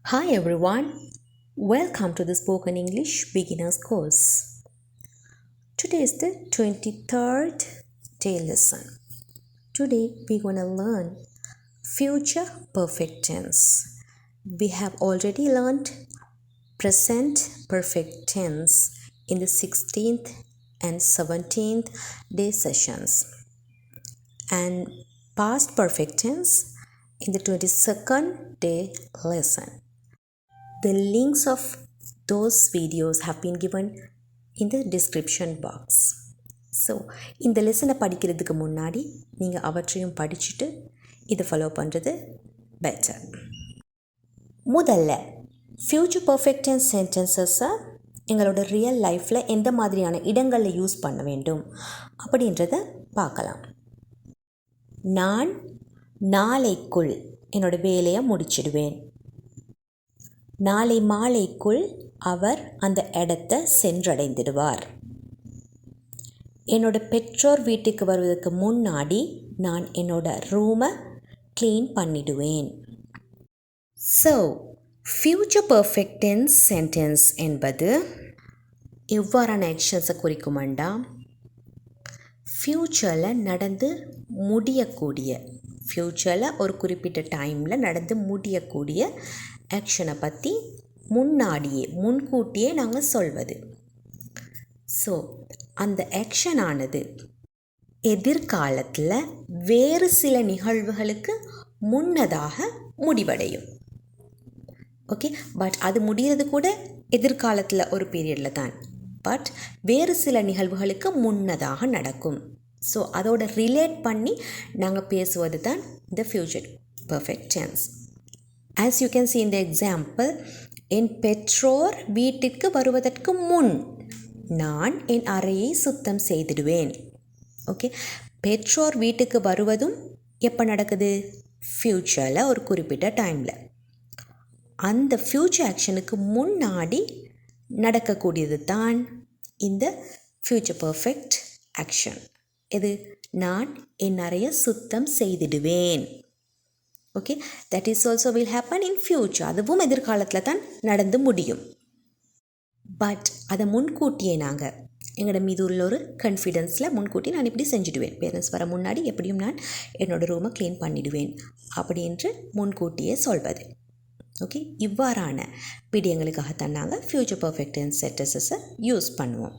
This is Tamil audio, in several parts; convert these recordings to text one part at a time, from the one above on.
Hi everyone, welcome to the Spoken English Beginners course. Today is the 23rd day lesson. Today we're going to learn future perfect tense. We have already learned present perfect tense in the 16th and 17th day sessions and past perfect tense in the 22nd day lesson. The links of those videos have been given in the description box. So இந்த லெசனை படிக்கிறதுக்கு முன்னாடி நீங்கள் அவற்றையும் படிச்சுட்டு இதை ஃபாலோ பண்ணுறது பெட்டர். முதல்ல ஃப்யூச்சர் பர்ஃபெக்ட் டென்ஸ் சென்டென்சஸை எங்களோட ரியல் லைஃப்பில் எந்த மாதிரியான இடங்களில் யூஸ் பண்ண வேண்டும் அப்படின்றத பார்க்கலாம். நான் நாளைக்குள் என்னோடய வேலையை முடிச்சிடுவேன். நாளை மாலைக்குள் அவர் அந்த இடத்தை சென்றடைந்திடுவார். என்னோட பெற்றோர் வீட்டுக்கு வருவதற்கு முன்னாடி நான் என்னோட ரூமை க்ளீன் பண்ணிடுவேன். So future perfect tense sentence என்பது எவ்வாறான ஆக்ஷன்ஸை குறிக்குமாண்டா, ஃப்யூச்சரில் நடந்து முடியக்கூடிய, ஃப்யூச்சரில் ஒரு குறிப்பிட்ட டைமில் நடந்து முடியக்கூடிய ஆக்ஷனை பற்றி முன்கூட்டியே நாங்கள் சொல்வது. ஸோ அந்த ஆக்ஷனானது எதிர்காலத்தில் வேறு சில நிகழ்வுகளுக்கு முன்னதாக முடிவடையும். ஓகே, பட் அது முடிகிறது கூட எதிர்காலத்தில் ஒரு பீரியடில் தான், பட் வேறு சில நிகழ்வுகளுக்கு முன்னதாக நடக்கும். ஸோ அதோட ரிலேட் பண்ணி நாங்கள் பேசுவது தான் இந்த future perfect tense. As you can see in the example, என் பெற்றோர் வீட்டிற்கு வருவதற்கு முன் நான் என் அறையை சுத்தம் செய்திடுவேன். ஓகே, பெற்றோர் வீட்டுக்கு வருவதும் எப்போ நடக்குது? ஃப்யூச்சரில் ஒரு குறிப்பிட்ட டைமில். அந்த ஃப்யூச்சர் ஆக்ஷனுக்கு முன்னாடி நடக்கக்கூடியது தான் இந்த ஃப்யூச்சர் பர்ஃபெக்ட் ஆக்ஷன். இது நான் என் அறையை சுத்தம் செய்திடுவேன். Okay, that is also will happen in future. அதுவும் எதிர்காலத்தில் தான் நடந்து முடியும். பட் அதை முன்கூட்டியே நாங்கள் எங்களோட மீது உள்ள ஒரு கான்ஃபிடென்ஸில் முன்கூட்டி நான் இப்படி செஞ்சுடுவேன், பேரண்ட்ஸ் வர முன்னாடி எப்படியும் நான் என்னோடய ரூமை க்ளீன் பண்ணிவிடுவேன் அப்படின்று முன்கூட்டியே சொல்வது. ஓகே, இவ்வாறான விடயங்களுக்காகத்தான் நாங்கள் ஃப்யூச்சர் பர்ஃபெக்ட் டென்ஸ் சென்டென்சஸை யூஸ் பண்ணுவோம்.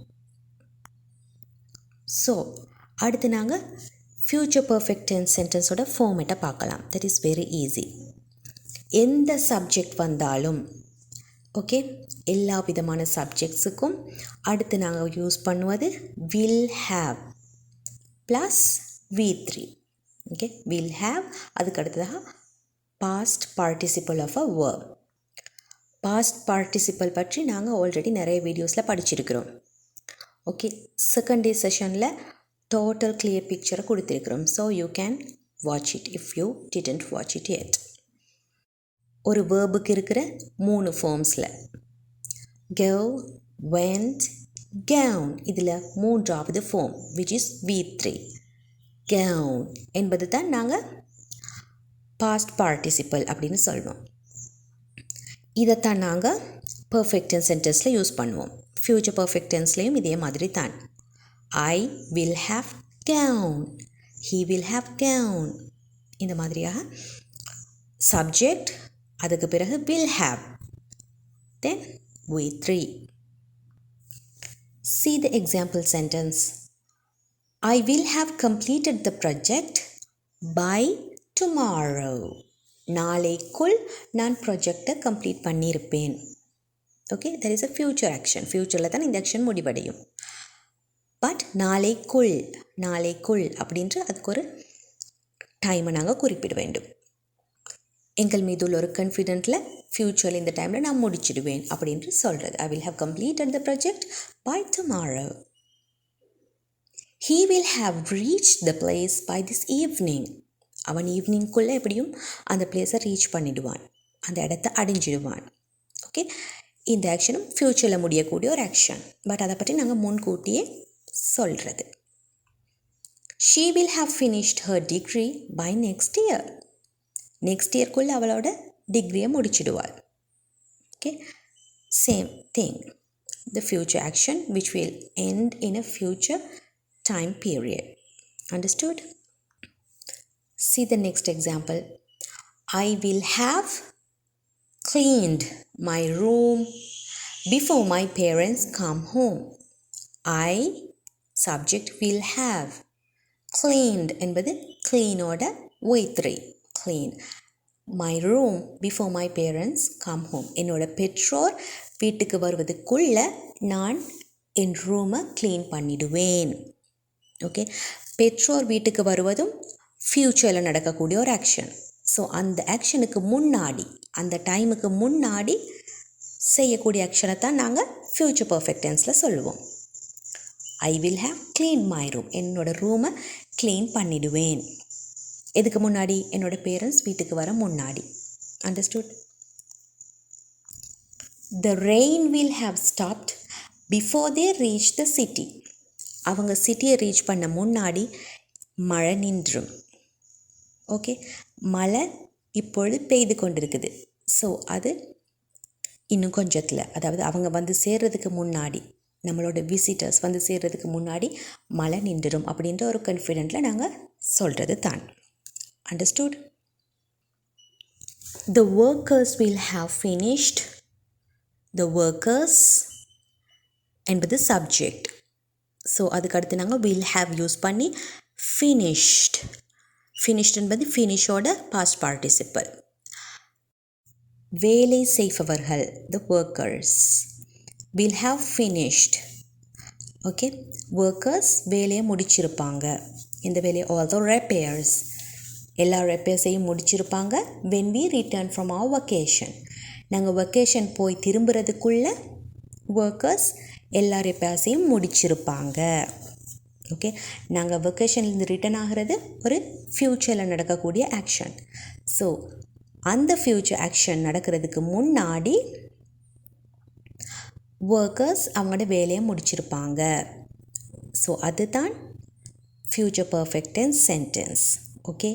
ஸோ அடுத்து நாங்கள் ஃப்யூச்சர் பர்ஃபெக்ட் டென்ஸ் சென்டென்ஸோட ஃபார்மேட்டை பார்க்கலாம். That is very easy. எந்த சப்ஜெக்ட் வந்தாலும், ஓகே, எல்லா விதமான சப்ஜெக்ட்ஸுக்கும் அடுத்து நாங்கள் யூஸ் பண்ணுவது will have plus V3. Okay, will have, அதுக்கு அடுத்ததாக past participle of a verb. Past participle பற்றி நாங்கள் ஆல்ரெடி நிறைய வீடியோஸில் படிச்சிருக்கிறோம். ஓகே, செகண்ட் டே செஷனில் டோட்டல் கிளியர் பிக்சரை கொடுத்துருக்குறோம். So you can watch it if you didn't watch it yet. ஒரு வேர்புக்கு இருக்கிற 3 ஃபார்ம்ஸில் go, went, gown, இதில் 3வது form which is V3. gown என்பது தான் நாங்கள் பாஸ்ட் பார்ட்டிசிபிள் அப்படின்னு சொல்வோம். இதைத்தான் நாங்கள் பர்ஃபெக்ட் டென்ஸ் சென்டென்ஸில் யூஸ் பண்ணுவோம். ஃப்யூச்சர் பர்ஃபெக்ட் டென்ஸ்லேயும் இதே மாதிரி தான். I will have gown, he will have gown, இந்த மாதிரியாக சப்ஜெக்ட், அதுக்கு பிறகு will have, then V3. See the example sentence. I will have completed the project by tomorrow. நாளைக்குள் நான் ப்ராஜெக்டை கம்ப்ளீட் பண்ணியிருப்பேன். Okay, that is a future action. ஃப்யூச்சரில் தான் இந்த ஆக்ஷன் முடிவடையும். பட் நாளைக்குள் அப்படின்ற அதுக்கு ஒரு டைமை நாங்கள் குறிப்பிட வேண்டும். எங்கள் மீது உள்ள ஒரு கான்ஃபிடென்ட்டில் ஃப்யூச்சரில் இந்த டைமில் நான் முடிச்சிடுவேன் அப்படின்ட்டு சொல்கிறது. I will have completed the project by tomorrow. He will have reached the place by this evening. அவன் ஈவினிங்குள்ளே எப்படியும் அந்த பிளேஸை ரீச் பண்ணிடுவான், அந்த இடத்த அடைஞ்சிடுவான். ஓகே, இந்த ஆக்ஷனும் ஃப்யூச்சரில் முடியக்கூடிய ஒரு ஆக்ஷன், பட் அதை பற்றி நாங்கள் முன்கூட்டியே சொல்கிறது. She will have finished her degree by next year. Next இயர்க்குள்ளே அவளோட டிகிரியை முடிச்சிடுவாள். Okay, same thing, the future action which will end in a future time period. Understood? See the next example. I will have cleaned my room before my parents come home. I subject will have. Cleaned என்பது cleanோட V3. Clean my room before my parents come home. என்னோட பெற்றோர் வீட்டுக்கு வருவதுக்குள்ள நான் என் ரூமை க்ளீன் பண்ணிடுவேன். ஓகே, பெற்றோர் வீட்டுக்கு வருவதும் ஃப்யூச்சரில் நடக்கக்கூடிய ஒரு ஆக்ஷன். ஸோ அந்த ஆக்ஷனுக்கு முன்னாடி, அந்த டைமுக்கு முன்னாடி செய்யக்கூடிய ஆக்ஷனை தான் நாங்கள் ஃப்யூச்சர் பர்ஃபெக்ட் டென்ஸில் சொல்லுவோம். I will have clean my room, என்னோடய ரூமை க்ளீன் பண்ணிடுவேன். எதுக்கு முன்னாடி? என்னோட பேரண்ட்ஸ் வீட்டுக்கு வர முன்னாடி. Understood? The rain will have stopped before they reach the city. அவங்க சிட்டியை ரீச் பண்ண முன்னாடி மழை நின்றும். ஓகே, மழை இப்பொழுது பெய்து கொண்டிருக்குது. ஸோ அது இன்னும் கொஞ்சத்தில், அதாவது அவங்க வந்து சேர்றதுக்கு முன்னாடி, நம்மளோட விசிட்டர்ஸ் வந்து சேர்றதுக்கு முன்னாடி மழை நின்றுடும் அப்படின்ற ஒரு கான்ஃபிடென்ட்டில் நாங்கள் சொல்கிறது தான். Understood? The workers will have finished. The workers என்பது சப்ஜெக்ட். ஸோ அதுக்கடுத்து நாங்கள் வில் ஹாவ் யூஸ் பண்ணி ஃபினிஷ்ட். ஃபினிஷ்ட் என்பது ஃபினிஷோட பாஸ்ட் பார்ட்டிசிபிள். வேலை செய்பவர்கள், த workers, will have finished. Okay, workers வேலையை முடிச்சிருப்பாங்க. இந்த வேலையை ஆல்சோ repairs, எல்லா ரெப்பேர்ஸையும் முடிச்சிருப்பாங்க. when we return from our vacation, நாங்கள் வெக்கேஷன் போய் திரும்புறதுக்குள்ளே ஒர்க்கர்ஸ் எல்லா ரெப்பேர்ஸையும் முடிச்சிருப்பாங்க. ஓகே, நாங்கள் வெக்கேஷன்லேருந்து ரிட்டர்ன் ஆகிறது ஒரு ஃப்யூச்சரில் நடக்கக்கூடிய ஆக்ஷன். ஸோ அந்த ஃப்யூச்சர் ஆக்ஷன் நடக்கிறதுக்கு முன்னாடி ஒர்க்கர்ஸ் அவங்களோட வேலையை முடிச்சிருப்பாங்க. ஸோ அதுதான் future perfect tense sentence. Okay,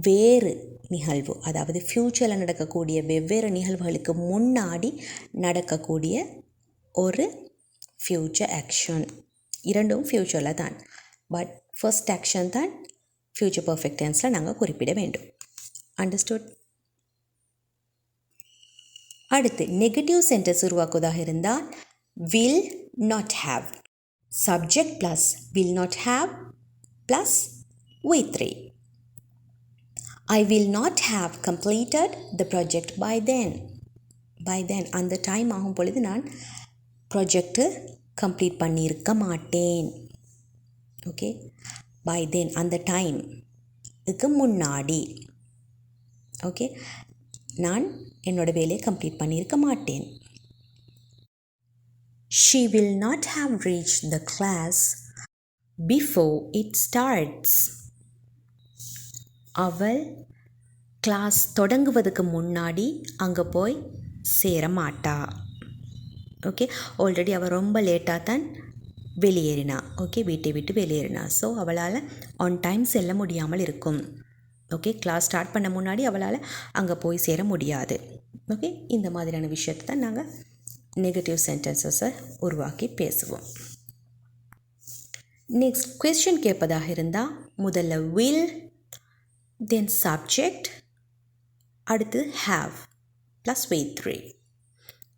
வேறு நிகழ்வு, அதாவது ஃப்யூச்சரில் நடக்கக்கூடிய வெவ்வேறு நிகழ்வுகளுக்கு முன்னாடி நடக்கக்கூடிய ஒரு ஃப்யூச்சர் ஆக்ஷன். இரண்டும் ஃப்யூச்சரில் தான், பட் ஃபர்ஸ்ட் ஆக்ஷன் தான் ஃப்யூச்சர் பர்ஃபெக்ட் டென்ஸில் நாங்கள் குறிப்பிட வேண்டும். அண்டர்ஸ்டுட்? அடுத்து நெகட்டிவ் சென்டென்ஸ் உருவாக்குவதாக இருந்தால் will not have, subject plus will not have plus V3. I will not have completed the project by then. By then, அந்த டைம் ஆகும் பொழுது நான் ப்ராஜெக்டு கம்ப்ளீட் பண்ணியிருக்க மாட்டேன். ஓகே, பை தென் அந்த டைம் இதுக்கு முன்னாடி. ஓகே, நான் என்னோடய வேலையை கம்ப்ளீட் பண்ணியிருக்க மாட்டேன். She will not have reached the class before it starts. அவள் கிளாஸ் தொடங்குவதுக்கு முன்னாடி அங்கே போய் சேர மாட்டா. ஓகே, ஆல்ரெடி அவள் ரொம்ப லேட்டாக தான் வெளியேறினா. ஓகே, வீட்டை விட்டு வெளியேறினா. ஸோ அவளால் ஆன் டைம் செல்ல முடியாமல் இருக்கும். ஓகே, கிளாஸ் ஸ்டார்ட் பண்ண முன்னாடி அவளால் அங்கே போய் சேர முடியாது. ஓகே, இந்த மாதிரியான விஷயத்தை தான் நாங்கள் நெகட்டிவ் சென்டென்சஸை உருவாக்கி பேசுவோம். நெக்ஸ்ட் கொஸ்டின் கேட்பதாக இருந்தால் முதல்ல வில், தென் சப்ஜெக்ட், அடுத்து ஹாவ் ப்ளஸ் V3.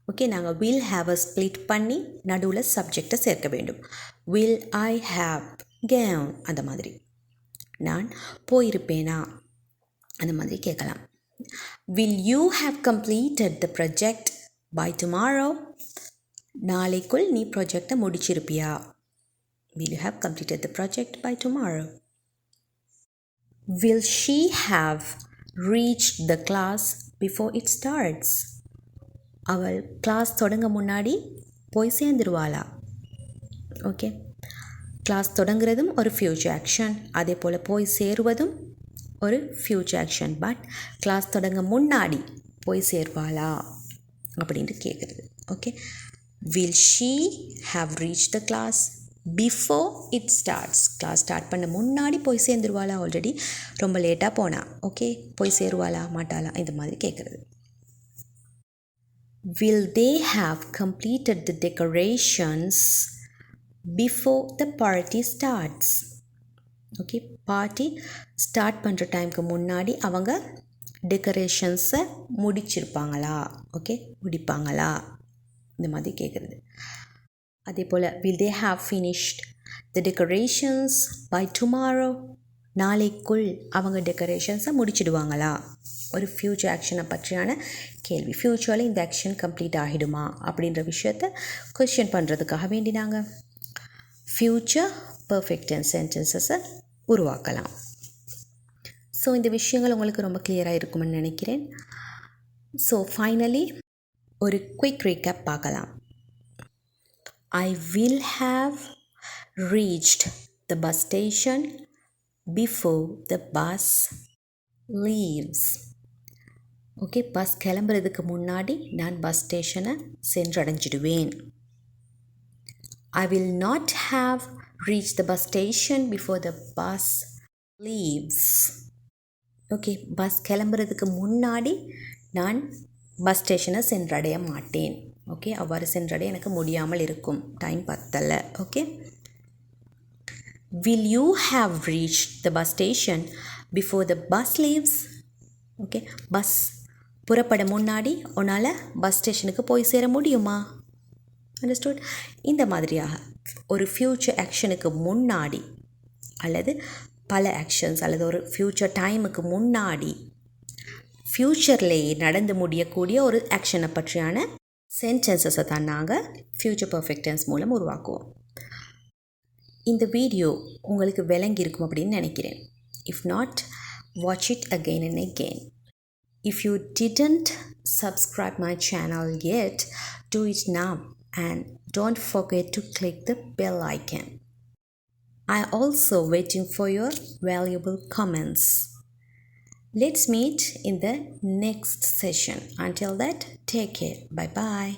ஓகே, நாங்கள் வில் ஹாவை ஸ்ப்ளிட் பண்ணி நடுவில் சப்ஜெக்டை சேர்க்க வேண்டும். வில் ஐ ஹாவ் கேன், அந்த மாதிரி. நான் போயிருப்பேனா, அந்த மாதிரி கேட்கலாம். Will you have completed the project by tomorrow, நாளைக்குள் நீ ப்ராஜெக்டை முடிச்சிருப்பியா. Will you have completed the project by tomorrow. Will she have reached the class before it starts, அவள் கிளாஸ் தொடங்க முன்னாடி போய் சேர்ந்துருவாளா. ஓகே, கிளாஸ் தொடங்குறதும் ஒரு ஃப்யூச்சர் ஆக்ஷன், அதே போல் போய் சேருவதும் ஒரு ஃப்யூச்சர் ஆக்ஷன். பட் கிளாஸ் தொடங்க முன்னாடி போய் சேர்வாளா அப்படின்ட்டு கேட்குறது. Okay, will she have reach the class before it starts, class start பண்ண முன்னாடி போய் சேர்ந்துருவாளா, ஆல்ரெடி ரொம்ப லேட்டாக போனா. ஓகே, போய் சேருவாளா மாட்டாளா, இந்த மாதிரி கேட்குறது. will they have completed the decorations before the party starts? Okay, party start பண்ணுற டைமுக்கு முன்னாடி அவங்க டெக்கரேஷன்ஸை முடிச்சிருப்பாங்களா? ஓகே, முடிப்பாங்களா? இந்த மாதிரி கேட்குறது. அதே போல் will they have finished the decorations by tomorrow? நாளைக்குள் அவங்க டெக்கரேஷன்ஸை முடிச்சிடுவாங்களா? ஒரு ஃப்யூச்சர் ஆக்ஷனை பற்றியான கேள்வி. ஃப்யூச்சரில் இந்த ஆக்ஷன் கம்ப்ளீட் ஆகிடுமா அப்படின்ற விஷயத்தை கொஸ்டின் பண்ணுறதுக்காக வேண்டினாங்க ஃப்யூச்சர் பர்ஃபெக்ட் டென்ஸ் சென்டென்சஸை உருவாக்கலாம். ஸோ இந்த விஷயங்கள் உங்களுக்கு ரொம்ப கிளியராக இருக்கும்னு நினைக்கிறேன். ஸோ ஃபைனலி ஒரு குயிக் ரீகேப் பார்க்கலாம். I will have reached the bus station before the bus leaves. Okay, bus கிளம்புறதுக்கு முன்னாடி நான் பஸ் ஸ்டேஷனை சென்றடைஞ்சிடுவேன். I will not have reached the bus station before the bus leaves. Okay, bus கிளம்புறதுக்கு முன்னாடி நான் பஸ் ஸ்டேஷனை சென்றடைய மாட்டேன். ஓகே, அவ்வாறு சென்றடைய எனக்கு முடியாமல் இருக்கும், டைம் பத்தலை. Okay, will you have reached the bus station before the bus leaves? Okay, bus புறப்பட முன்னாடி உன்னால் பஸ் ஸ்டேஷனுக்கு போய் சேர முடியுமா? அண்டர்ஸ்டுட்? இந்த மாதிரியாக ஒரு ஃப்யூச்சர் ஆக்ஷனுக்கு முன்னாடி அல்லது பல ஆக்ஷன்ஸ் அல்லது ஒரு ஃப்யூச்சர் டைமுக்கு முன்னாடி ஃப்யூச்சர்லேயே நடந்து முடியக்கூடிய ஒரு ஆக்ஷனை பற்றியான சென்டென்சஸை தான் நாங்கள் ஃப்யூச்சர் பர்ஃபெக்ட் டென்ஸ் மூலம் உருவாக்குவோம். இந்த வீடியோ உங்களுக்கு விளங்கியிருக்கும் அப்படின்னு நினைக்கிறேன். If not, watch it again and again. If you didn't subscribe my channel yet, do it now and don't forget to click the bell icon. I also waiting for your valuable comments. Let's meet in the next session. Until that, take care. Bye bye.